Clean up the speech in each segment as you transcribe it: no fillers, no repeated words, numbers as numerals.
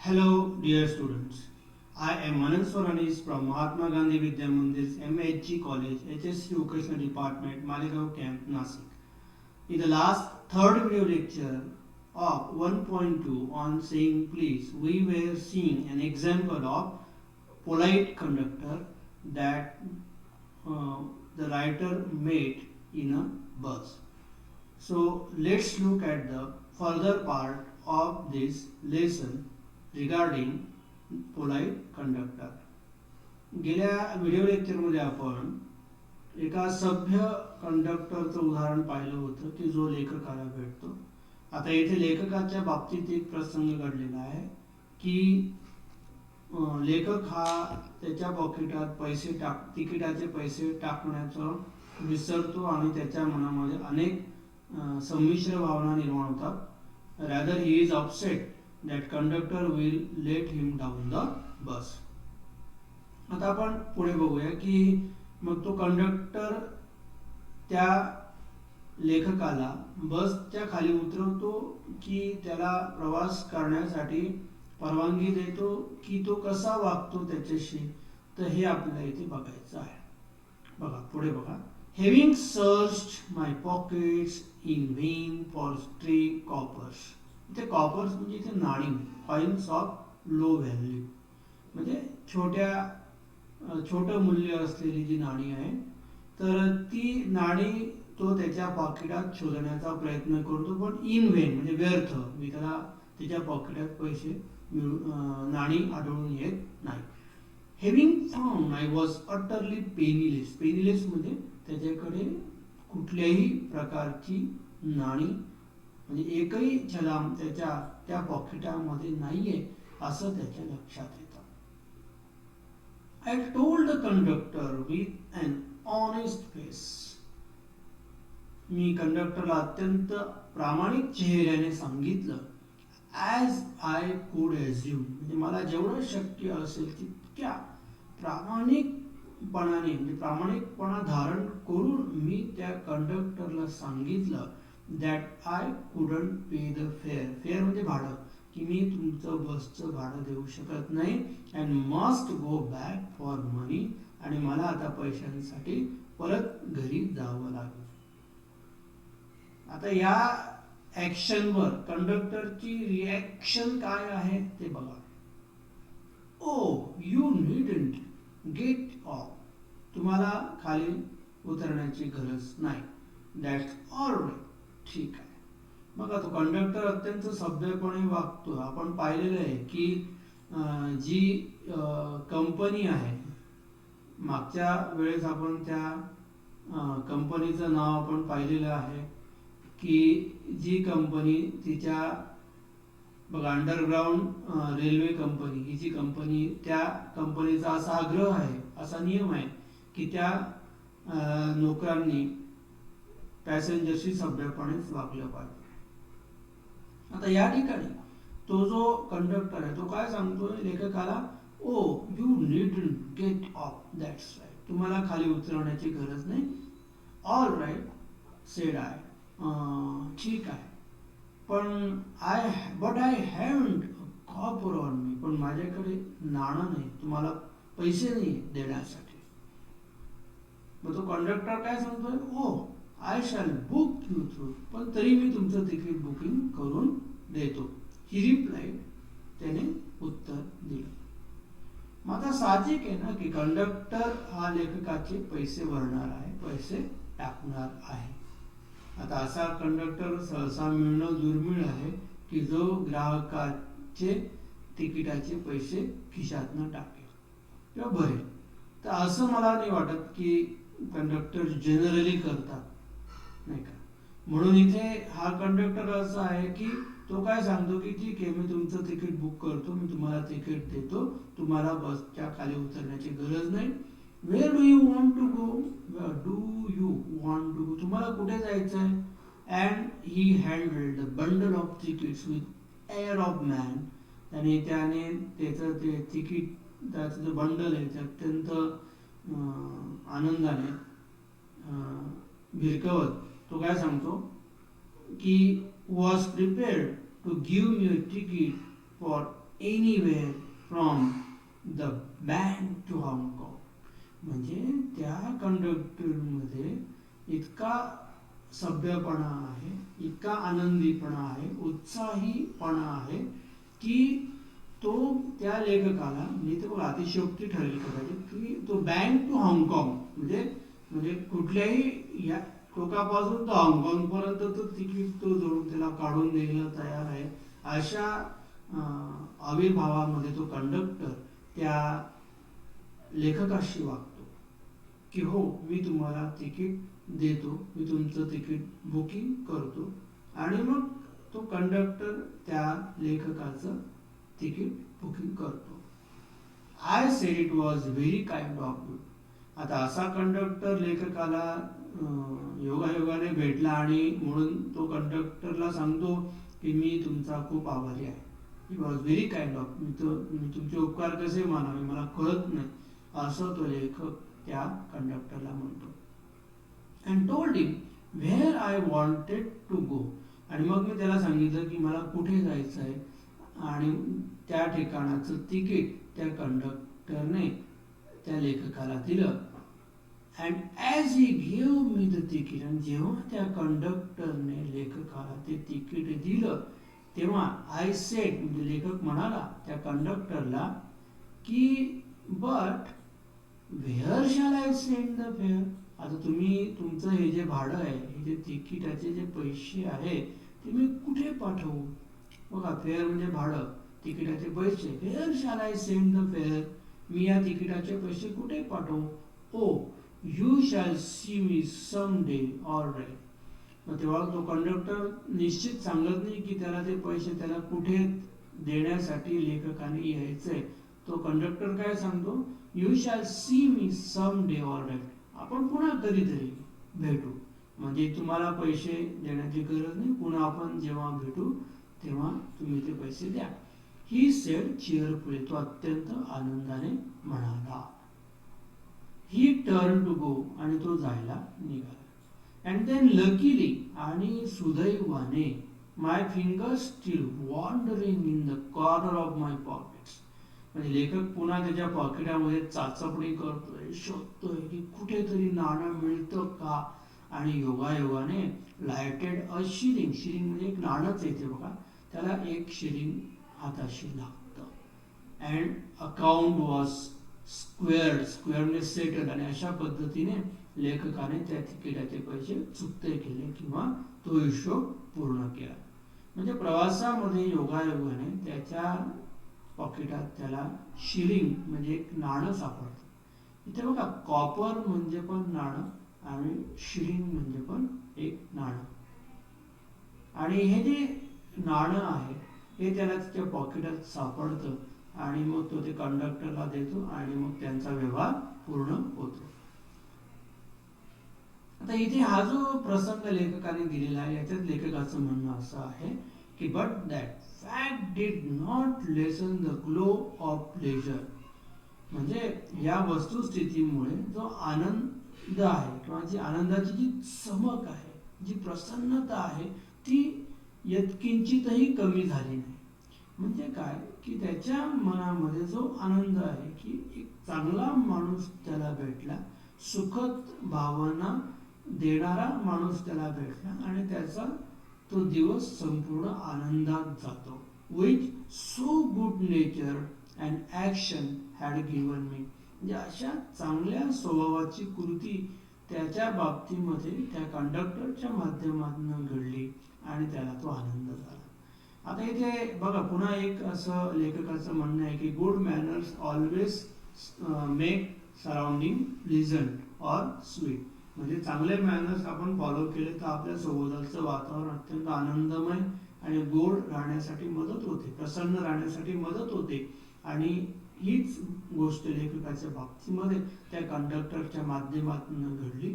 Hello, dear students. I am Manan Soranis from Mahatma Gandhi Vidya Mandir's MHG College, HSC Vocational Department, Malegaon Camp, Nasik. In the last third video lecture of 1.2 on saying please, we were seeing an example of polite conductor that the writer made in a bus. So let's look at the further part of this lesson regarding polite conductor. गेल्या video लेक्चरमध्ये आपण एका सभ्य कंडक्टरचं उदाहरण पाहिलं होतं की जो लेखकाला भेटतो. आता येथे लेखकाच्या बाबतीत एक प्रसंग घडलेला आहे की लेखक हा त्याच्या पॉकेटात पैसे तिकिटाचे पैसे टाकण्याचं विसरतो आणि त्याच्या मनामध्ये अनेक संमिश्र भावना निर्माण होतात. Rather he is upset that conductor will let him down the bus. आता आपण पुढे बघूया की मग तो कंडक्टर त्या लेखकाला बसच्या खाली उतरवतो की त्याला प्रवास करण्यासाठी परवानगी देतो की तो कसा वागतो त्याच्याशी, तर हे आपल्याला इथे बघायचं आहे. बघा पुढे बघा. Having searched my pockets in vain for stray coppers. इथे कॉपर्स म्हणजे इथे नाणी, कॉइन्स ऑफ लो व्हॅल्यू, म्हणजे छोटं मूल्य असलेली जी नाणी आहे, तर ती नाणी तो त्याच्या पॉकेटात शोधण्याचा प्रयत्न करतो, पण इन वेन म्हणजे व्यर्थ. मी त्याला त्याच्या पॉकेटात पैसे नाणी आढळून येत नाही. Having found I was utterly penniless. Penniless म्हणजे त्याच्याकडे कुठल्याही प्रकारची नाणी म्हणजे एकही छलाम त्याच्या त्या पॉकेटामध्ये नाहीये असं त्याच्या लक्षात येतं. I told the conductor with an honest face. मी कंडक्टरला अत्यंत प्रामाणिक चेहऱ्याने सांगितलं. ॲज आय कुड एज्युम, म्हणजे मला जेवढं शक्य असेल तितक्या प्रामाणिकपणाने म्हणजे प्रामाणिकपणा धारण करून मी त्या कंडक्टरला सांगितलं that I couldn't pay the fare. Fare म्हणजे भाडं, की मी तुमचं बसचं भाडं देऊ शकत नाही and must go back for money, आणि मला आता पैशांसाठी परत घरी जावं लागेल. आता या ॲक्शनवर कंडक्टरची रिॲक्शन काय आहे ते बघा. ओ यू नीडंट गेट ऑफ. तुम्हाला खाली उतरण्याची गरज नाही. That's all right. ठीक आहे. मग तो कंडक्टर अत्यंत सभ्यपणे वागतो. आपण पाहिलेलं आहे की जी कंपनी आहे, मागच्या वेळेस आपण त्या कंपनीचं नाव आपण पाहिलेलं आहे की जी कंपनी तिच्या बघा अंडरग्राऊंड रेल्वे कंपनी ही जी कंपनी, त्या कंपनीचा असा आग्रह आहे, असा नियम आहे की त्या नोकरांनी पॅसेंजरशी सभ्यपणेच वागलं पाहिजे. आता या ठिकाणी तो जो कंडक्टर आहे तो काय सांगतोय लेखकाला, oh you needn't get off. That's right. तुम्हाला खाली उतरवण्याची गरज नाही. All right said I. ठीक आहे, पण I haven't copper on me. पण माझ्याकडे नाणं नाही, तुम्हाला पैसे नाही देण्यासाठी. मग तो कंडक्टर काय सांगतोय, oh I shall book you through. पण तरी मी तुमचं तिकीट बुकिंग करून देतो. He replied. त्याने उत्तर दिलं. मग आता साहजिक आहे ना की कंडक्टर हा लेखकाचे पैसे भरणार आहे, पैसे टाकणार आहे. आता असा कंडक्टर सहसा मिळणं दुर्मिळ आहे की जो ग्राहकाचे तिकिटाचे पैसे खिशातनं टाकेल किंवा भरेल. तर असं मला नाही वाटत की कंडक्टर जनरली करतात, नाही का. म्हणून इथे हा कंडक्टर असा आहे की तो काय सांगतो की ठीक आहे, मी तुमचं तिकीट बुक करतो, मी तुम्हाला तिकीट देतो, तुम्हाला बसच्या खाली उतरण्याची गरज नाही. Where do you want to go. तुम्हाला कुठे जायचं आहे. And he handled the bundle of tickets with air of man. आणि त्याने त्याचं ते तिकीट, त्याचं जे बंडल आहे ते अत्यंत आनंदाने भिरकवत तो काय सांगतो की was prepared to give me a ticket for anywhere from the bank to हाँगकाँग. म्हणजे त्या कंडक्टरमध्ये इतका सभ्यपणा आहे, इतका आनंदीपणा आहे, उत्साहीपणा आहे की तो त्या लेखकाला, मी तर बघा अतिशयोक्ती ठरली कदाचित, की तो बँक टू हाँगकाँग म्हणजे म्हणजे कुठल्याही या टोकापासून तो हाँगकाँगपर्यंत तो तिकीट तो जोडून त्याला काढून द्यायला तयार आहे. अशा आविर्भावामध्ये तो कंडक्टर त्या लेखकाशी वागतो की हो, मी तुम्हाला तिकीट देतो, मी तुमचं तिकीट बुकिंग करतो. आणि मग तो कंडक्टर त्या लेखकाचं तिकीट बुकिंग करतो. I said it was very kind of you. आता असा कंडक्टर लेखकाला योगायोगाने भेटला आणि म्हणून तो कंडक्टरला सांगतो की मी तुमचा खूप आभारी आहे. He was very kind of, मी तुमचे उपकार कसे मानावे मला कळत नाही, असं तो लेखक त्या कंडक्टरला म्हणतो. And told him where I wanted to go. आणि मग मी त्याला सांगितलं की मला कुठे जायचं आहे आणि त्या ठिकाणाचं तिकीट त्या कंडक्टरने त्या लेखकाला दिलं. And as he give me the ticket, आणि जेव्हा त्या कंडक्टरने लेखकाला ते तिकीट दिलं तेव्हा आय सेड, म्हणजे लेखक म्हणाला त्या कंडक्टरला की but where shall I send the fair. आता तुम्ही तुमचं हे जे भाडं आहे, हे जे तिकिटाचे जे पैसे आहे ते मी कुठे पाठवू. बघा, फेअर म्हणजे भाडं, तिकिटाचे पैसे. Where shall I send the fare, मी या तिकिटाचे पैसे कुठे पाठवू. Oh you shall see me some day all right. मग तेव्हा तो कंडक्टर निश्चित सांगत नाही की त्याला ते पैसे त्याला कुठे देण्यासाठी लेखकाने यायचंय. तो कंडक्टर काय सांगतो, you shall see me some day all right, आपण पुन्हा कधीतरी भेटू. म्हणजे तुम्हाला पैसे देण्याची गरज नाही, पुन्हा आपण जेव्हा भेटू तेव्हा तुम्ही ते पैसे द्या. ही सेड चीअरफुली, तो अत्यंत आनंदाने म्हणाला. ही टर्न टू गो, आणि तो जायला निघाला. अँड देन लकीली, आणि सुदैवाने, my fingers still wandering in the corner of my pockets. म्हणजे लेखक पुन्हा त्याच्या पॉकेटामध्ये चाचपणी करतोय, शोधतोय की कुठेतरी नाणं मिळतं का. आणि योगायोगाने लायटेड अ शिलिंग, शिलिंग म्हणजे एक नाणंच येते बघा, त्याला एक शिलिंग हाताशी लागतं. And account was squared, square म्हणजे सेटल. आणि अशा पद्धतीने लेखकाने त्या तिकिटाचे पैसे चुकते केले किंवा तो हिशोब पूर्ण केला. म्हणजे प्रवासामध्ये योगायोगाने त्याच्या पॉकेटात त्याला शिलिंग म्हणजे एक नाणं सापडतं. इथे बघा, कॉपर म्हणजे पण नाणं आणि शिलिंग म्हणजे पण एक नाणं. आणि हे जे नाणं आहे हे त्याला त्याच्या पॉकेटात सापडतं आणि मग तो ते कंडक्टरला देतो आणि मग त्यांचा व्यवहार पूर्ण होतो. आता इथे हा जो प्रसंग लेखकाने दिलेला आहे, याच्यात लेखकाचं म्हणणं असं आहे की but that fact did not lesson the glow of pleasure. म्हणजे या वस्तुस्थितीमुळे जो आनंद आहे किंवा जी आनंदाची जी चमक आहे, जी प्रसन्नता आहे, ती यत्किंचितही कमी झाली नाही. म्हणजे काय की त्याच्या मनामध्ये जो आनंद आहे की एक चांगला माणूस त्याला भेटला, सुखद भावना देणारा माणूस त्याला भेटला आणि त्याचा तो दिवस संपूर्ण आनंदात जातो. Which so good nature and action had given me. म्हणजे अशा चांगल्या स्वभावाची कृती त्याच्या बाबतीमध्ये त्या कंडक्टरच्या माध्यमातून घडली आणि त्याला तो आनंद झाला. आता इथे बघा, पुन्हा एक असं लेखकाचं म्हणणं आहे की good manners always make surrounding pleasant or sweet. म्हणजे चांगले मॅनर्स आपण फॉलो केले तर आपल्या सभोवतालचं वातावरण अत्यंत आनंदमय आणि गोड राहण्यासाठी मदत होते, प्रसन्न राहण्यासाठी मदत होते. आणि हीच गोष्ट लेखकाच्या बाबतीमध्ये त्या कंडक्टरच्या माध्यमातून घडली.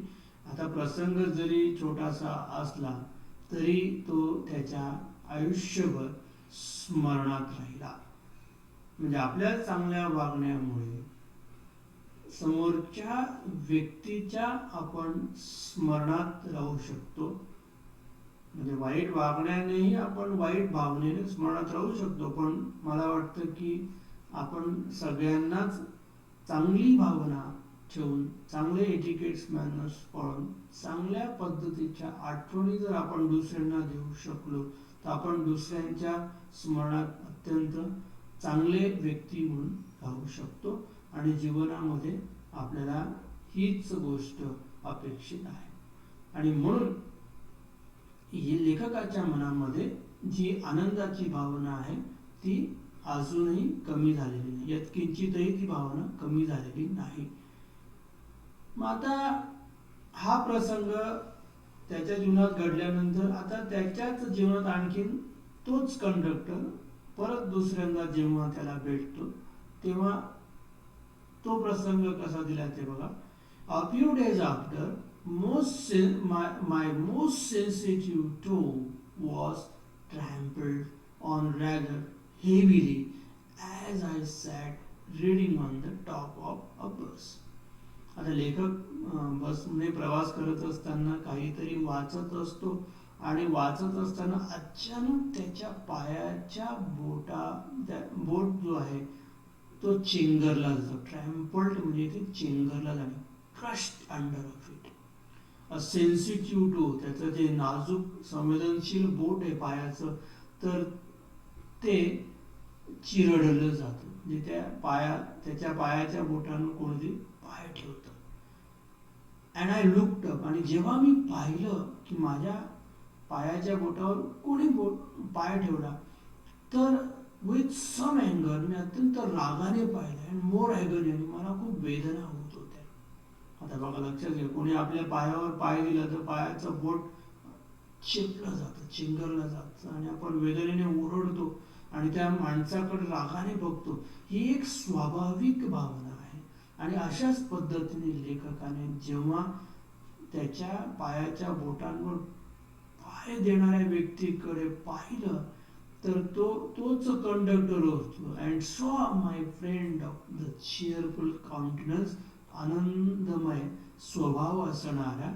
आता प्रसंग जरी छोटासा असला तरी तो त्याच्या आयुष्यभर स्मरणात राहिला. म्हणजे आपल्या चांगल्या वागण्यामुळे समोरच्या व्यक्तीच्या आपण स्मरणात राहू शकतो. म्हणजे वाईट वागण्यानेही आपण वाईट भावनेने स्मरणात राहू शकतो, पण मला वाटतं की आपण सगळ्यांनाच चांगली भावना ठेवून, चांगले एटिकेट्स मॅनर्स पाळून, चांगल्या पद्धतीच्या आठवणी जर आपण दुसऱ्यांना देऊ शकलो तर आपण दुसऱ्यांच्या स्मरणात अत्यंत चांगले व्यक्ती म्हणून राहू शकतो आणि जीवनामध्ये आपल्याला हीच गोष्ट अपेक्षित आहे. आणि म्हणून लेखकाच्या मनामध्ये जी आनंदाची भावना आहे ती अजूनही कमी झालेली नाही, यत्किंचितही ती भावना कमी झालेली नाही. मग आता हा प्रसंग त्याच्या जीवनात घडल्यानंतर आता त्याच्याच जीवनात आणखीन तोच कंडक्टर परत दुसऱ्यांदा जेव्हा त्याला भेटतो तेव्हा तो प्रसंग कसा दिला ते बघा. A few days after, my most sensitive toe was trampled on rather heavily as I sat reading on the top of a bus. आता लेखक बसने प्रवास करत असताना काहीतरी वाचत असतो आणि वाचत असताना अचानक त्याच्या पायाच्या बोट जो आहे तो चेंगरला जातो. ट्रॅम्पल्ड म्हणजे ते चेंगरला जाणे, crushed under of it. A sensitive toe, त्याचं जे नाजूक संवेदनशील बोट आहे पायाचं, तर ते चिरडलं जातं. म्हणजे त्याच्या पायाच्या बोटानं कोणती पाय ठेवतं. अँड आय लुक्ड अप, आणि जेव्हा मी पाहिलं की माझ्या पायाच्या बोटावर कोणी पाय ठेवला, तर विथ सम अँगर, मी अत्यंत रागाने पाहिलं. अँड मोर ॲगनी, आणि मला खूप वेदना होत होत्या. आता बघा, लक्षात घ्या, कोणी आपल्या पायावर पाय दिला तर पायाचं बोट चिरलं जातं, चिंगरलं जातं आणि आपण वेदनेने ओरडतो आणि त्या माणसाकडे रागाने बघतो. ही एक स्वाभाविक भावना आहे. आणि अशाच पद्धतीने लेखकाने जेव्हा त्याच्या पायाच्या बोटांवर पाय देणाऱ्या व्यक्तीकडे पाहिलं तर तोच कंडक्टर होतो. अँड सॉ माय फ्रेंड ऑफ द चिअरफुल काउंटनन्स, आनंदमय स्वभाव असणारा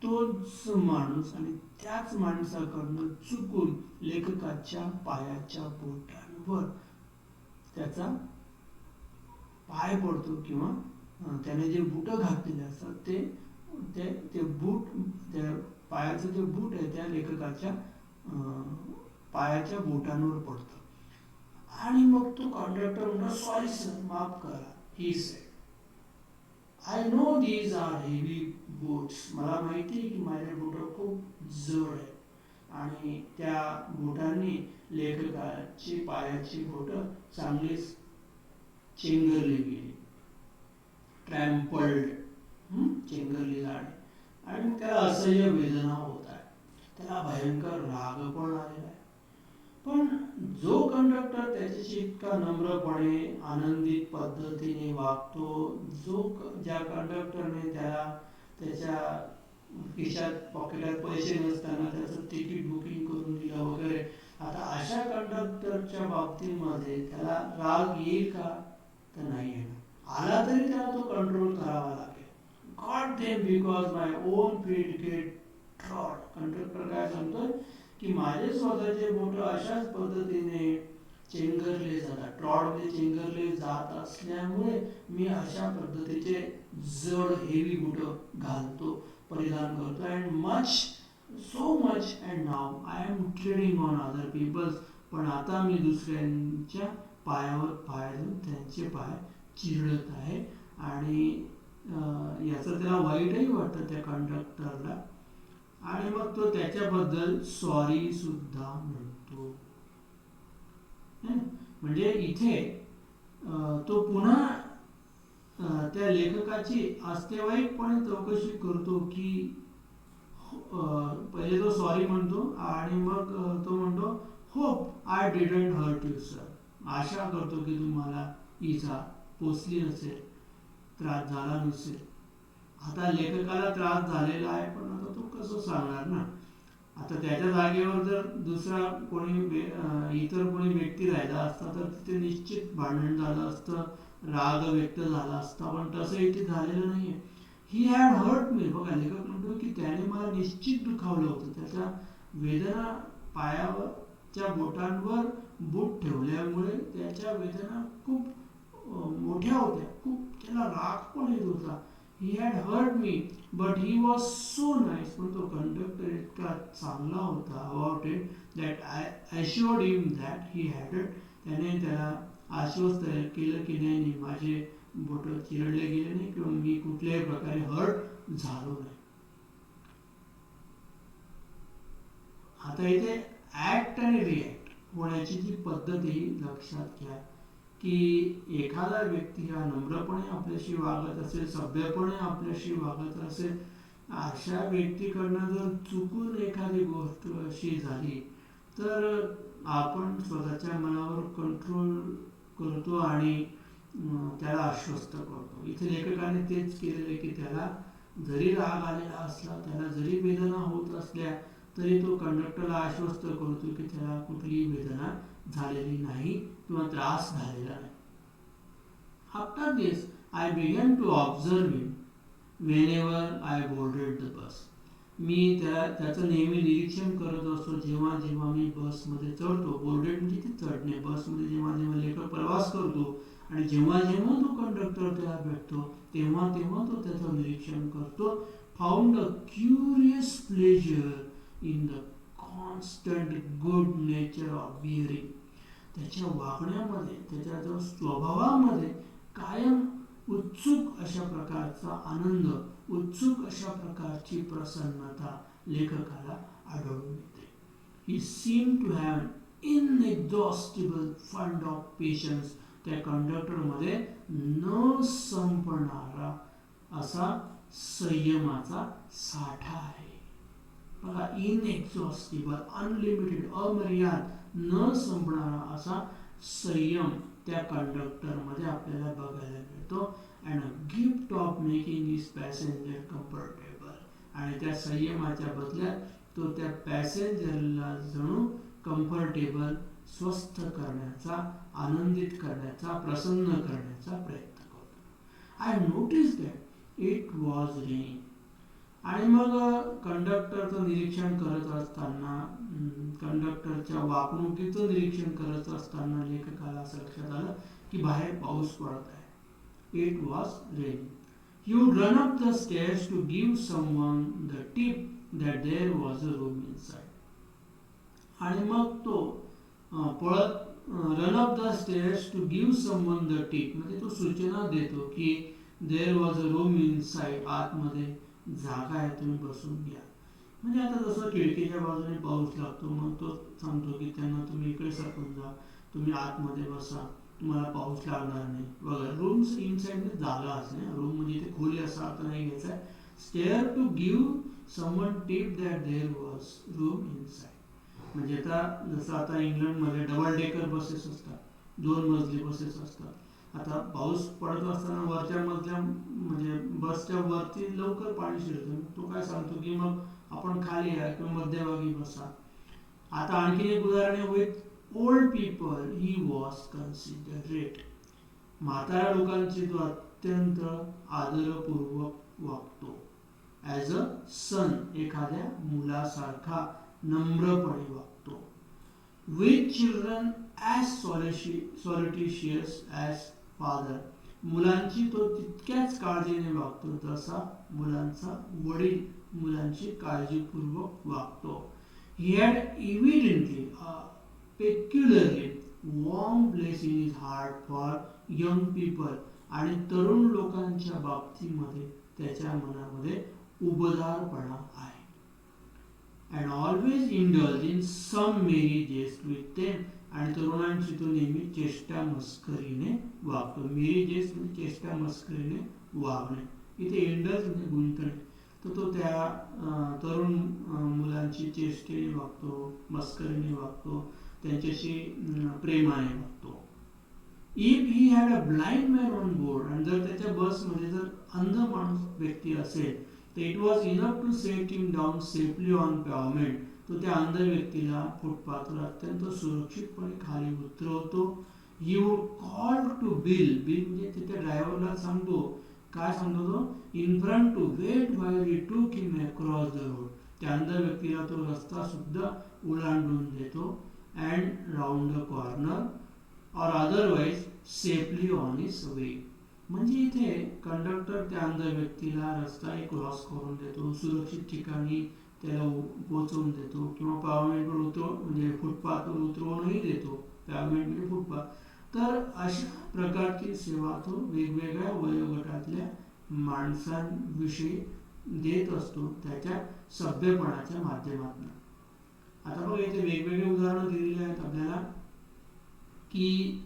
तोच माणूस, आणि त्याच माणसाकडनं चुकून लेखकाच्या पायाच्या बोटांवर त्याचा पाय पडतो, किंवा त्याने जे बूट घातलेले असतात ते बूट, त्या पायाचं जे बूट आहे त्या लेखकाच्या पायाच्या बोटांवर पडतं. आणि मग तो कंडक्टर म्हणतो, सॉरी सर, माफ करा. He said, I know these are heavy boots. मला माहिती आहे की माझे बूट खूप जड आहे. आणि त्या बोटांनी लेखकाची पायाची बोट चांगलीच चेंगरली गेली, ट्रॅम्पल्ड, चेंगरली जाणे. आणि त्याला असह्य वेदना होत आहे, त्याला भयंकर राग पण आलेला आहे. पण जो कंडक्टर त्याच्याशी इतका नम्रपणे आनंदित पद्धतीने वागतो, ज्या कंडक्टरने त्याला त्याच्या खिशात पॉकेटात पैसे नसताना त्याचं तिकीट बुकिंग करून दिलं वगैरे, आता अशा कंडक्टरच्या बाबतीमध्ये त्याला राग येईल का? तर नाही येणार. आला तरी त्याला तो कंट्रोल करावा लागेल. God them because my own feet get trod. Conductor काय सांगतोय की माझे स्वतःचे बोट अशाच पद्धतीने चेंगरले जातात, ट्रॉड मध्ये चेंगरले जात असल्यामुळे मी अशा पद्धतीचे जड हेवी बूट घालतो, परिधान करतो. And much, so much, and now I am treading on other peoples. पण आता मी दुसऱ्यांच्या पायावर पाय देऊन त्यांचे पाय चिरडत आहे. आणि याचं त्याला वाईटही वाटतं त्या कंडक्टरला. आणि मग तो त्याच्याबद्दल सॉरी सुद्धा म्हणतो. म्हणजे इथे तो पुन्हा त्या लेखकाची अस्तेवाईकपणे चौकशी करतो की पहिले तो सॉरी म्हणतो आणि मग तो म्हणतो, hope I didn't hurt you sir. आशा करतो की तुम्हाला इजा पोचली नसेल, त्रास झाला नसेल. आता लेखकाला त्रास झालेला आहे, पण आता तो कसं सांगणार ना. आता त्याच्या जागेवर जर दुसरा इतर कोणी व्यक्ती राहिला असता तर तिथे निश्चित भांडण झालं असतं, राग व्यक्त झाला असता. पण तसं इथे झालेलं नाहीये. He had hurt me. बघा, लेखक म्हणतो की त्याने मला निश्चित दुखावलं होतं, त्याचा वेदना पायावरच्या बोटांवर बोट ठेवल्यामुळे त्याच्या वेदना खूप मोठ्या होत्या, खूप त्याला राग पण येत होता. He had hurt me but he was so nice. पण तो कंडक्टर इतका चांगला होता about it that I assured him that he had it. त्याने त्याला आश्वस्त केलं की नाही नाही, माझे बोट चिरडले गेले नाही किंवा मी कुठल्याही प्रकारे हर्ट झालो नाही. आता इथे ऍक्ट आणि रिॲक्ट होण्याची जी पद्धत आहे लक्षात घ्या की एखादा व्यक्ती हा नम्रपणे आपल्याशी वागत असेल, सभ्यपणे आपल्याशी वागत असेल, अशा व्यक्तीकडनं जर चुकून एखादी गोष्ट अशी झाली तर आपण स्वतःच्या मनावर कंट्रोल करतो आणि त्याला आश्वस्त करतो. इथे लेखकाने तेच केलेलं की त्याला जरी राग आलेला असला, त्याला जरी वेदना होत असल्या तरी तो कंडक्टरला आश्वस्त करतो की त्याला कुठलीही वेदना झालेली नाही किंवा त्रास झालेला नाही. After this I began to observe him whenever I boarded the bus. मी त्याचं नेहमी निरीक्षण करत असतो जेव्हा जेव्हा मी बसमध्ये चढतो. बोर्डेड म्हणजे ते चढणे. बसमध्ये जेव्हा जेव्हा लेखक प्रवास करतो आणि जेव्हा जेव्हा तो कंडक्टर त्याला भेटतो तेव्हा तेव्हा तो त्याचं निरीक्षण करतो. Found a curious pleasure in the constant good nature of bearing. त्याच्या वागण्यामध्ये, त्याच्या जो स्वभावामध्ये कायम उत्सुक अशा प्रकारचा आनंद, उत्सुक अशा प्रकारची प्रसन्नता लेखकाला आढळून येते. He seem to have inexhaustible fund of patience. त्या कंडक्टरमध्ये न संपणारा असा संयमाचा साठा आहे. बघा, इनएक्झॉस्टिबल, अनलिमिटेड, अमर्याद, न संपणारा असा संयम त्या कंडक्टरमध्ये आपल्याला बघायला मिळतो. And a gift of making his passenger comfortable. आणि त्या संयमाच्या बदल्यात तो त्या पॅसेंजरला जणू कम्फर्टेबल, स्वस्थ करण्याचा, आनंदित करण्याचा, प्रसन्न करण्याचा प्रयत्न करतो. I notice that it was raining. आणि मग कंडक्टरचं निरीक्षण करत असताना, कंडक्टरच्या वागणुकीचं निरीक्षण करत असताना लेखकाला असं लक्षात आलं की बाहेर पाऊस पडत आहे. It was raining. He would run up the stairs to give someone the tip that there was a room inside. आणि मग तो पळत run up the stairs to give someone the tip, म्हणजे तो सूचना देतो की there was a room inside, आतमध्ये जागा आहे, तुम्ही बसून घ्या. म्हणजे आता जसं खिडकीच्या बाजूने पाऊस लागतो मग तो सांगतो की त्यांना तुम्ही इकडे सरकून जा, तुम्ही आतमध्ये बसा, तुम्हाला पाऊस लागणार नाही वगैरे. रूम्स इनसाइड जागा असणे, रूम म्हणजे इथे खोली असा अर्थ नाही घ्यायचा. Stair to give someone tip that there was room inside. म्हणजे आता जसं आता इंग्लंडमध्ये डबल डेकर बसेस असतात, 2 मजली बसेस असतात. आता पाऊस पडत असताना वरच्या मजल्या म्हणजे बसच्या वरती लवकर पाणी शिरतं. तो काय सांगतो की मग आपण खाली या किंवा मध्यभागी बसा. आता आणखी एक उदाहरण आहे. With old people he was considerate. म्हाताऱ्या लोकांची तो अत्यंत आदरपूर्वक वागतो. ॲज अ सन, एखाद्या मुलासारखा नम्रपणे वागतो. With children as solicitous as father. मुलांची तो तितक्याच काळजीने वागतो जसा मुलांचा वडील मुलांची काळजीपूर्वक वागतो. He had evidently a peculiarly warm place in his heart for young people. आणि तरुण लोकांच्या बाबतीमध्ये त्याच्या मनामध्ये उबदारपणा आहे. And always indulge in some merry jest with them. आणि तरुणांशी तो नेहमी चेष्टा मस्करीने वागतो. मेरी जेस्ट म्हणजे चेष्टा मस्करीने वागणे. इथे इंडल्ज म्हणजे गुंतणे. तर तो त्या तरुण मुलांची चेष्टेने वागतो, मस्करीने वागतो, त्यांच्याशी प्रेमाने वागतो. If he had a blind man on board. आणि जर त्याच्या बसमध्ये जर अंध माणूस व्यक्ती असेल तर it was enough to set him down safely on pavement. तो त्या अंध व्यक्तीला फुटपाथवर अत्यंत सुरक्षितपणे खाली उतरवतो. He would call to Bill. Bill म्हणजे त्या ड्रायव्हरला सांगतो, काय सांगतो तो, in front to wait while he took him across the road. त्या अंध व्यक्तीला तो रस्ता सुद्धा ओलांडून देतो अँड राऊंड द कॉर्नर और otherwise safely on his way. म्हणजे इथे कंडक्टर त्या अंध व्यक्तीला रस्ता क्रॉस करून देतो, सुरक्षित ठिकाणी त्याला पोहोचवून देतो किंवा पावमेंटवर म्हणजे फुटपाथवर उतरवूनही देतो. पावमेंट म्हणजे फुटपाथ. तर अशा प्रकारची सेवा तो वेगवेगळ्या वयोगटातल्या माणसांविषयी देत असतो त्याच्या सभ्यपणाच्या माध्यमातून. आता बघा इथे वेगवेगळे उदाहरणं दिलेली आहेत आपल्याला की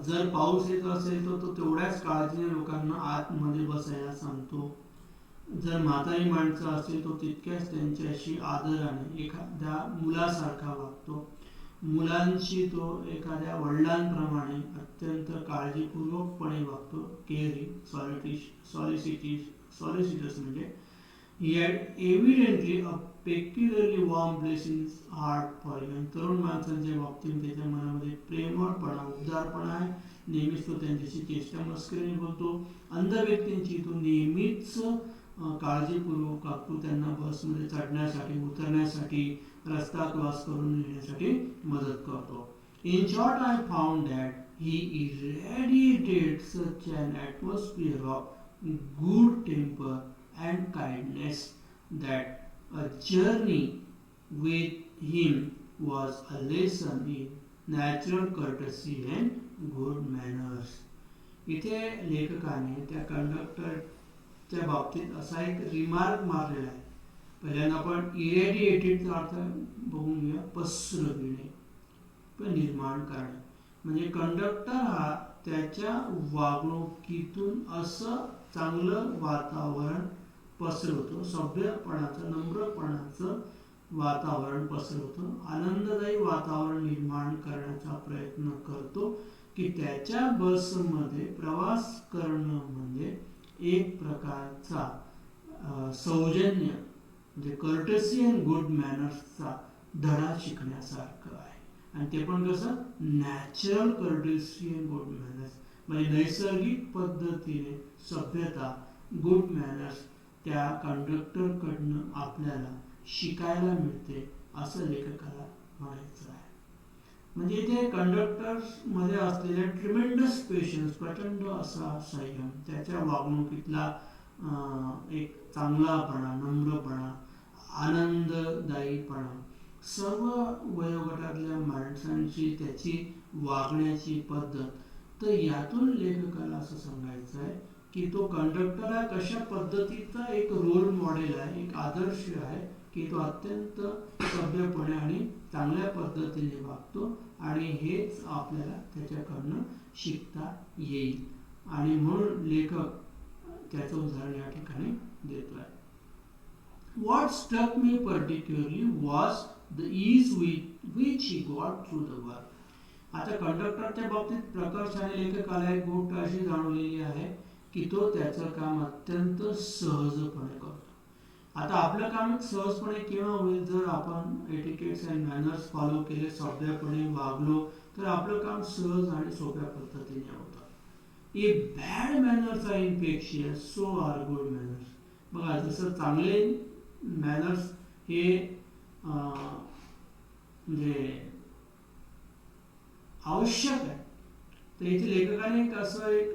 जर पाऊस येत असेल तर तो तेवढ्याच काळजीने लोकांना आतमध्ये बसायला सांगतो. जर म्हातारी माणसं असेल तो तितक्याच त्यांच्याशी आदराने एखाद्या मुलासारखा वागतो. मुलांशी तो एखाद्या वडिलांप्रमाणे अत्यंत काळजीपूर्वकपणे वागतो. केअरिंग, सॉलिसिटस म्हणजे he had evidently a peculiarly warm place in his heart for him. तरुण माणसांच्या बाबतीत त्याच्या मनामध्ये प्रेमळपणा, उदारपणा आहे. नेहमीच तो त्यांच्याशी चेष्टा मस्करीने बोलतो. अंध व्यक्तींची तो नेहमीच काळजीपूर्वक वागतो. त्यांना बसमध्ये चढण्यासाठी, उतरण्यासाठी, रस्ता क्रॉस करून नेण्यासाठी मदत करतो. In short, I found that he irradiated such an atmosphere of good temper and kindness that a journey with him was a lesson in natural courtesy and good manners. इथे लेखकाने त्या कंडक्टरच्या बाबतीत असा एक रिमार्क मारलेला आहे. पहिल्यांदा आपण इरेडिएटेडचा अर्थ बघून घेऊया. पसरविणे, निर्माण करणे. म्हणजे कंडक्टर हा त्याच्या वागणुकीतून असं चांगलं वातावरण पसरवतो, सभ्यपणाचं, नम्रपणाचं वातावरण पसरवतो, आनंददायी वातावरण निर्माण करण्याचा प्रयत्न करतो की त्याच्या बसमध्ये प्रवास करणं म्हणजे एक प्रकारचा सौजन्य म्हणजे कर्टसी अँड गुड मॅनर्सचा धडा शिकण्यासारखं आहे. आणि ते पण कसं, natural courtesy and good manners म्हणजे नैसर्गिक पद्धतीने सभ्यता, गुड मॅनर्स त्या कंडक्टरकडनं आपल्याला शिकायला मिळते असं लेखकाला म्हणायचं आहे. म्हणजे इथे कंडक्टर्समध्ये असलेल्या ट्रिमेंडस पेशन्स, प्रचंड असा संयम, त्याच्या वागणुकीतला एक चांगलापणा, नम्रपणा, आनंददायीपणा, सर्व वयोगटातल्या माणसांची त्याची वागण्याची पद्धत. तर यातून लेखकाला असं सांगायचं आहे की तो कंडक्टर हा कशा पद्धतीचा एक रोल मॉडेल आहे, एक आदर्श आहे की तो अत्यंत सभ्यपणे आणि चांगल्या पद्धतीने वागतो आणि हेच आपल्याला त्याच्याकडनं शिकता येईल. आणि म्हणून लेखक त्याचं उदाहरण या ठिकाणी देतोय. What struck me particularly was the ease with which he got through the work. आता कंडक्टरच्या बाबतीत प्रकर्षाने लेखकाला एक गोष्ट अशी जाणवलेली आहे की तो त्याचं काम अत्यंत सहजपणे करतो. आता आपलं काम सहजपणे केव्हा होईल, जर आपण एटिकेट्स अँड मॅनर्स फॉलो केले, सभ्यपणे वागलो, तर आपलं काम सहज आणि सोप्या पद्धतीने होतं. If bad manners are infectious, so are good manners. बघा, जसं चांगले मॅनर्स हे म्हणजे आवश्यक आहे, तर इथे लेखकाने एक असं एक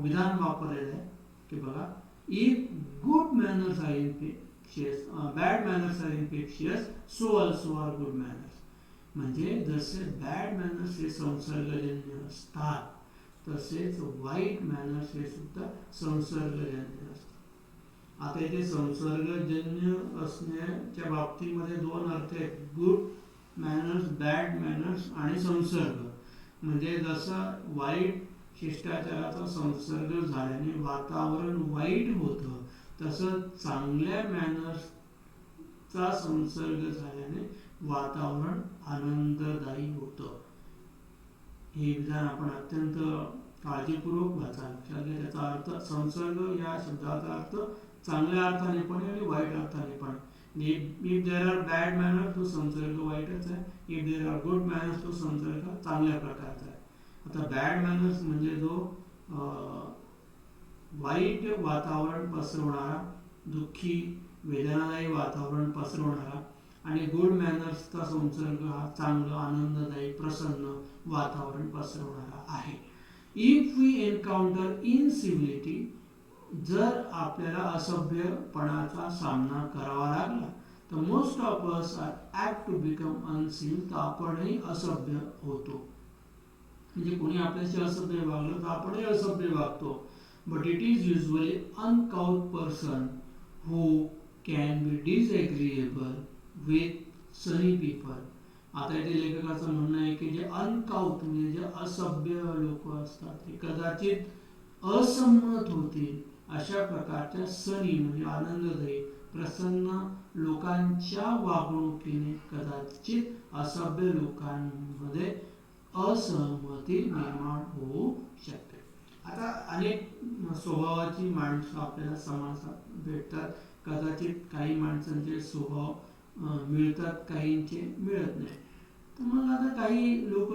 विधान वापरलेलं आहे की बघा, if good manners are infectious, bad manners are infectious, so also are good manners. म्हणजे जसे बॅड मॅनर्स हे संसर्गजन्य असतात तसेच वाईट मॅनर्स हे सुद्धा संसर्गजन्य असतात. आता इथे संसर्गजन्य असण्याच्या बाबतीमध्ये दोन अर्थ आहेत, गुड मॅनर्स, बॅड मॅनर्स आणि संसर्ग. म्हणजे जसं वाईट शिष्टाचाराचा संसर्ग झाल्याने वातावरण वाईट होतं, तसं चांगल्या मॅनर्सचा संसर्ग झाल्याने वातावरण आनंददायी होतं. हे विधान आपण अत्यंत काळजीपूर्वक वाचा. लक्षात घ्या त्याचा अर्थ. संसर्ग या शब्दाचा अर्थ चांगल्या अर्थाने पण आणि वाईट अर्थाने पण. If there are bad manners तो संसर्ग वाईटच आहे, if there are good manners तो संसर्ग चांगल्या प्रकारचा आहे. आता बॅड मॅनर्स म्हणजे जो वाईट वातावरण पसरवणारा, दुःखी वेदनादायी वातावरण पसरवणारा आणि गुड मॅनर्सचा संसर्ग हा चांगलं आनंददायी प्रसन्न वातावरण पसरवणारा आहे. इफ वी एन्काउंटर इनसिव्हिलिटी, जर आपल्याला असभ्यपणाचा सामना करावा लागला तर most of us are apt to become uncivil, तर आपणही असभ्य होतो. म्हणजे कोणी आपल्याशी असभ्य वागलं तर आपणही असभ्य वागतो. But it is usually अनकाउथ person who can be disagreeable with Sunny people. आता इथे लेखकाचं म्हणणं आहे की जे अनकाउथ म्हणजे जे असभ्य लोक असतात ते कदाचित असंमत होतील अशा प्रकारच्या सनी म्हणजे आनंददायी प्रसन्न लोकांच्या वागणुकीने कदाचित असभ्य लोकांमध्ये असहमती निर्माण होऊ शकते. आता अनेक स्वभावाची माणसं आपल्याला समाजात भेटतात. कदाचित काही माणसांचे स्वभाव मिळतात, काहींचे मिळत नाही. तर मग आता काही लोक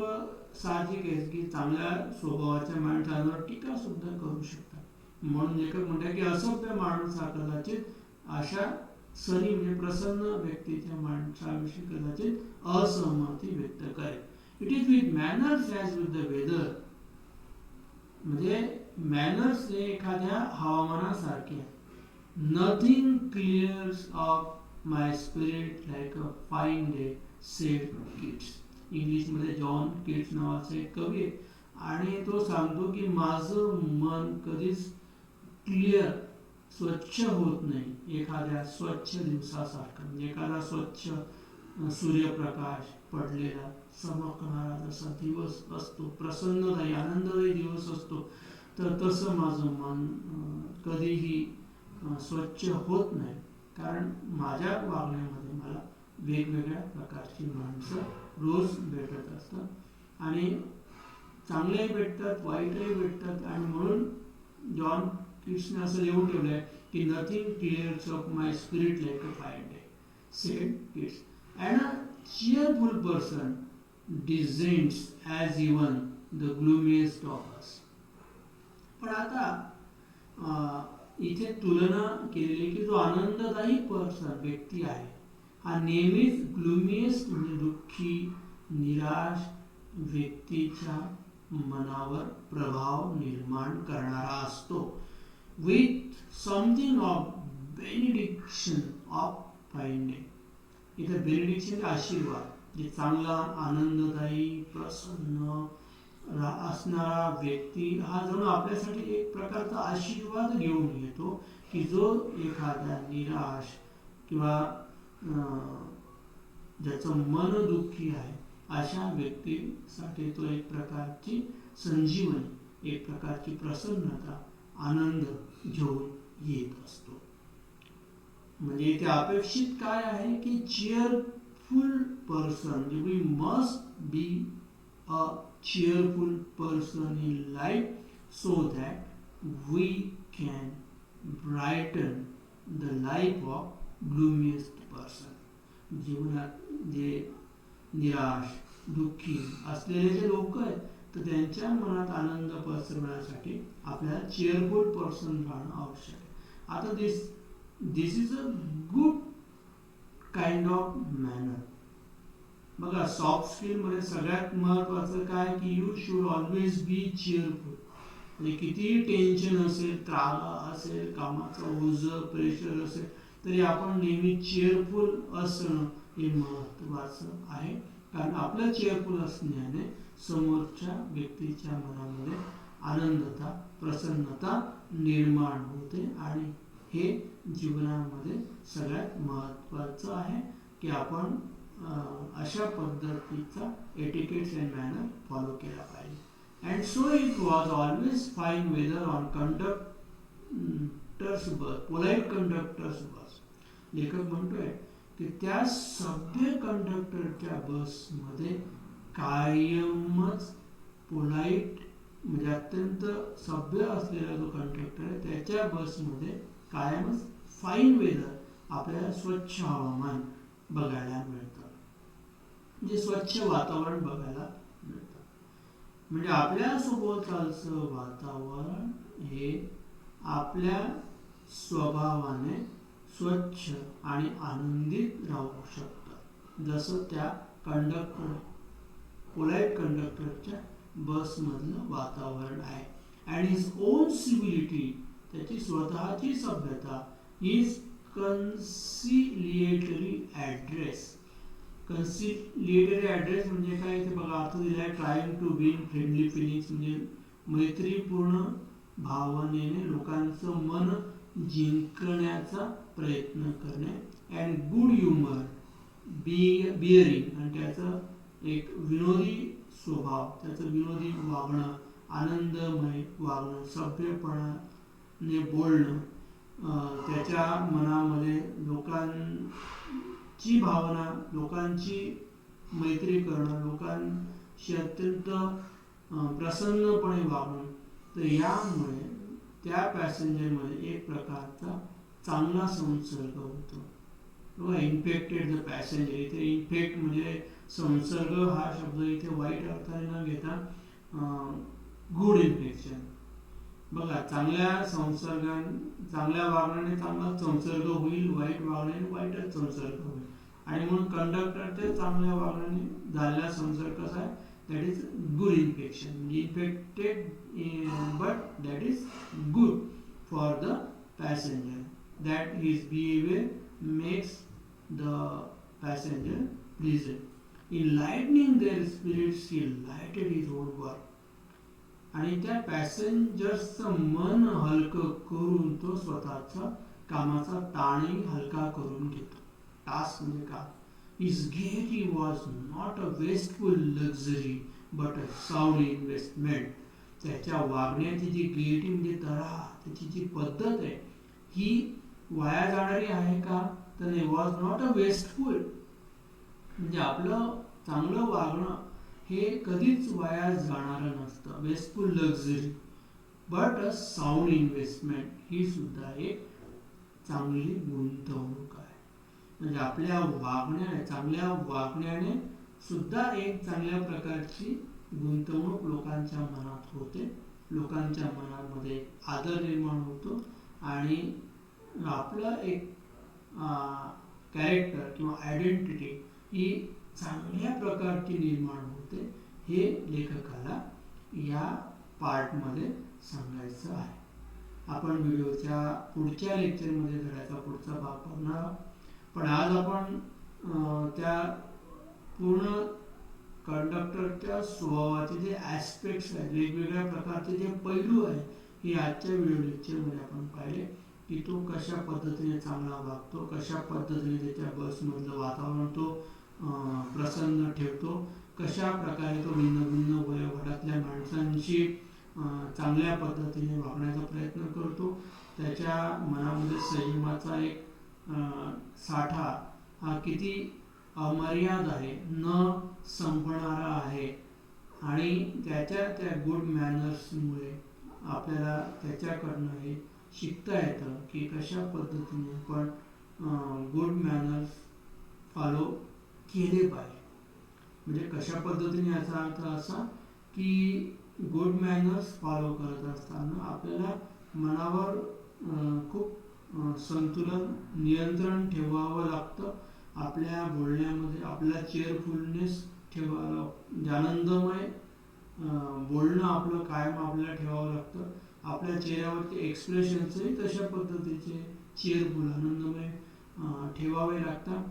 साहजिक आहेत की चांगल्या स्वभावाच्या माणसांवर टीका सुद्धा करू शकतात. म्हणून लेखक म्हणतात की असभ्य माणूस हा कदाचित अशा सनी म्हणजे प्रसन्न व्यक्तीच्या माणसाविषयी कदाचित असहमती व्यक्त करेल. It is with manners as with the weather, म्हणजे मॅनर्स हे एखाद्या हवामानासारखे आहे. Nothing clears off my spirit like a fine day said Keats. इंग्लिशमध्ये जॉन किट्स नावाचे एक कवी आहे आणि तो सांगतो की माझं मन कधीच क्लिअर स्वच्छ होत नाही एखाद्या स्वच्छ दिवसासारखं. म्हणजे एखादा स्वच्छ सूर्यप्रकाश पडलेला चमकणारा जसा दिवस असतो, प्रसन्नदायी आनंददायी दिवस असतो, तर तसं माझं मन कधीही स्वच्छ होत नाही. कारण माझ्या वागण्यामध्ये मला वेगवेगळ्या प्रकारची माणसं रोज भेटत असतात आणि चांगलेही भेटतात, वाईटही भेटतात. आणि म्हणून जॉन किट्सने असं लिहून ठेवलं आहे की nothing clears off my spirit like a fine day said Keats. And a cheerful person descends as even the gloomiest of us. पण आता इथे तुलना केलेली की जो आनंददायी पर्सन व्यक्ती आहे हा नेहमीच ग्लुमिएस्ट म्हणजे दुःखी निराश व्यक्तीच्या मनावर प्रभाव निर्माण करणारा असतो. With something of benediction of fine day. इथे बेनिडिक्शन आशीर्वाद, जे चांगला आनंददायी प्रसन्न असणारा व्यक्ती हा जणू आपल्यासाठी एक प्रकारचा आशीर्वाद घेऊन येतो की जो एखाद्या निराश किंवा ज्याचं मन दुःखी आहे अशा व्यक्तीसाठी तो एक प्रकारची संजीवनी, एक प्रकारची प्रसन्नता, आनंद घेऊन येत असतो. म्हणजे इथे अपेक्षित काय आहे की cheerful person, we must be a cheerful person in life so that we can brighten the life of gloomiest person. जीवनात जे निराश दुःखी असलेले जे लोक आहेत तर त्यांच्या मनात आनंद पसरवण्यासाठी आपल्याला cheerful person राहणं आवश्यक आहे. आता this is a good kind of manner. बघा सॉफ्ट स्किल मध्ये सगळ्यात महत्वाचं काय की you should always be cheerful. म्हणजे कितीही टेन्शन असेल, त्रागा असेल, कामाचं ओझं प्रेशर असेल तरी आपण नेहमी चिअरफुल असणं हे महत्वाचं आहे. कारण आपलं चिअरफुल असण्याने समोरच्या व्यक्तीच्या मनामध्ये आनंदता प्रसन्नता निर्माण होते आणि हे जीवनामध्ये सगळ्यात महत्त्वाचं आहे की आपण अशा पद्धतीचा एटिकेट्स अँड मॅनर फॉलो केला पाहिजे. And so it was always fine weather on conductor's bus, polite conductor's bus. लेखक म्हणतोय की त्या सभ्य कंडक्टरच्या बसमध्ये कायमच पोलाईट म्हणजे अत्यंत सभ्य असलेला जो कंडक्टर आहे त्याच्या बसमध्ये कायमच फाईन वेदर आपल्याला स्वच्छ हवामान बघायला मिळतं, म्हणजे स्वच्छ वातावरण बघायला मिळतं. म्हणजे आपल्या सभोवतालचं वातावरण हे आपल्या स्वभावाने स्वच्छ आणि आनंदित राहू शकतं, जसं त्या पोलाइट कंडक्टरच्या बसमधलं वातावरण आहे. अँड हिज ओन सिव्हिलिटी, त्याची स्वतःची सभ्यता, is conciliatory address. Conciliatory address म्हणजे काय, इथे बघा अर्थ दिलाय, trying to win friendly feelings, म्हणजे मैत्रीपूर्ण भावनेने लोकांचं मन जिंकण्याचा प्रयत्न करणे. अँड गुड ह्युमर, बिअरिंग, आणि त्याचं एक विनोदी स्वभाव, त्याचं विनोदी वागणं, आनंदमय वागणं, सभ्यपणाने बोलणं, त्याच्या मनामध्ये लोकांची भावना, लोकांची मैत्री करणं, लोकांशी अत्यंत प्रसन्नपणे वागणं. तर यामुळे त्या पॅसेंजरमध्ये एक प्रकारचा चांगला संसर्ग होतो. इन्फेक्टेड द पॅसेंजर, इथे इन्फेक्ट म्हणजे संसर्ग हा शब्द इथे वाईट अर्थाने न घेता गुड इन्फेक्शन. बघा, चांगल्या वागण्याने चांगला संसर्ग होईल, वाईट वागण्याने वाईटच संसर्ग होईल. आणि म्हणून कंडक्टरच्या चांगल्या वागण्याने झालेला संसर्ग कसा आहे, that is good infection. Infected but that is good for the passenger. That his behaviour makes the passenger pleasant. Enlightening their spirits, he lighted his own work. आणि त्या पॅसेंजर्सचं मन हलकं करून तो स्वतःचा कामाचा ताणही हलका करून घेतो. टास्क म्हणजे काम. His gaiety was not a wasteful luxury but a sound investment. त्याच्या वागण्याची जी गेटी म्हणजे तऱ्हा, त्याची जी पद्धत आहे, ही वाया जाणारी आहे का, तर नाही. वॉज नॉट अ वेस्टफुल, म्हणजे आपलं चांगलं वागणं हे कधीच वाया जाणारं नसतं. Wasteful luxury but a sound investment, ही सुद्धा एक चांगली गुंतवणूक आहे. म्हणजे आपल्या वागण्याने, चांगल्या वागण्याने सुद्धा एक चांगल्या प्रकारची गुंतवणूक लोकांच्या मनात होते. लोकांच्या मनामध्ये आदर निर्माण होतो आणि आपलं एक कॅरेक्टर किंवा आयडेंटिटी ही चांगल्या प्रकारची निर्माण होते. हे लेखकाला या पार्टमध्ये सांगायचं आहे. आपण व्हिडिओच्या पुढच्या लेक्चरमध्ये धड्याचा पुढचा भाग बघणार आहोत. पण आज आपण त्या पूर्ण कंडक्टरच्या स्वभावाचे जे ॲस्पेक्ट्स आहेत, वेगवेगळ्या प्रकारचे जे पैलू आहेत, हे आजच्या व्हिडिओ लेक्चरमध्ये आपण पाहिले की तो कशा पद्धतीने चांगला वागतो, कशा पद्धतीने त्याच्या बसमधलं वातावरण तो प्रसन्न ठेवतो, कशा प्रकारे तो भिन्न भिन्न वयोगटातल्या माणसांशी चांगल्या पद्धतीने वागण्याचा प्रयत्न करतो. त्याच्या मनामध्ये संयमाचा एक साठा हा किती अमर्याद आहे, न संपणारा आहे. आणि त्याच्या त्या गुड मॅनर्समुळे आपल्याला त्याच्याकडनं हे शिकता येतं की कशा पद्धतीने आपण गुड मॅनर्स फॉलो केले पाहिजे. म्हणजे कशा पद्धतीने, याचा अर्थ असा की गुड मॅनर्स फॉलो करत असताना आपल्याला मनावर खूप संतुलन, नियंत्रण ठेवावं लागतं. आपल्या बोलण्यामध्ये आपला चेअरफुलनेस ठेवावं, आनंदमय बोलणं आपलं कायम आपल्याला ठेवावं लागतं. आपल्या चेहऱ्यावरचे एक्सप्रेशन्सही तशा पद्धतीचे चेअरफुल, आनंदमय ठेवावे लागतात.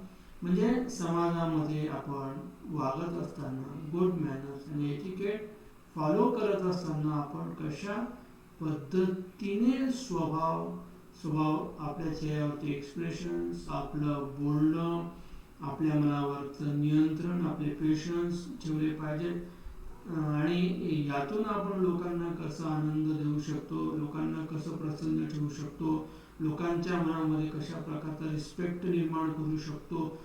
म्हणजे समाजामध्ये आपण वागत असताना गुड मॅनर्स आणि एटिकेट फॉलो करत असताना आपण कशा पद्धतीने स्वभाव आपल्या चेहऱ्यावरती एक्सप्रेशन्स, आपलं बोलणं, आपल्या मनावरचं नियंत्रण, आपले पेशन्स ठेवले पाहिजेत. आणि यातून आपण लोकांना कसा आनंद देऊ शकतो, लोकांना कसं प्रसन्न ठेवू शकतो, लोकांच्या मनामध्ये कशा प्रकारचा रिस्पेक्ट निर्माण करू शकतो,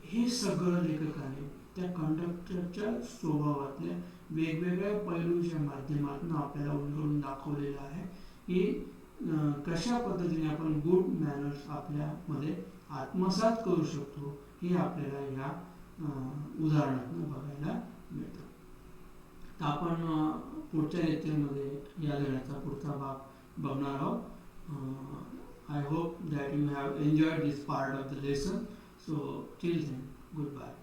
हे सगळं लेखकाने त्या कंडक्टरच्या स्वभावातल्या वेगवेगळ्या पैलूंच्या माध्यमातून आपल्याला उलगडून दाखवलेलं आहे की कशा पद्धतीने आपण गुड मॅनर्स आपल्यामध्ये आत्मसात करू शकतो, हे आपल्याला या उदाहरणातून बघायला मिळतं. तर आपण पुढच्या लेक्चरमध्ये या धड्याचा पुढचा भाग बघणार आहोत. I hope that you have enjoyed this part of the lesson. So till then, goodbye.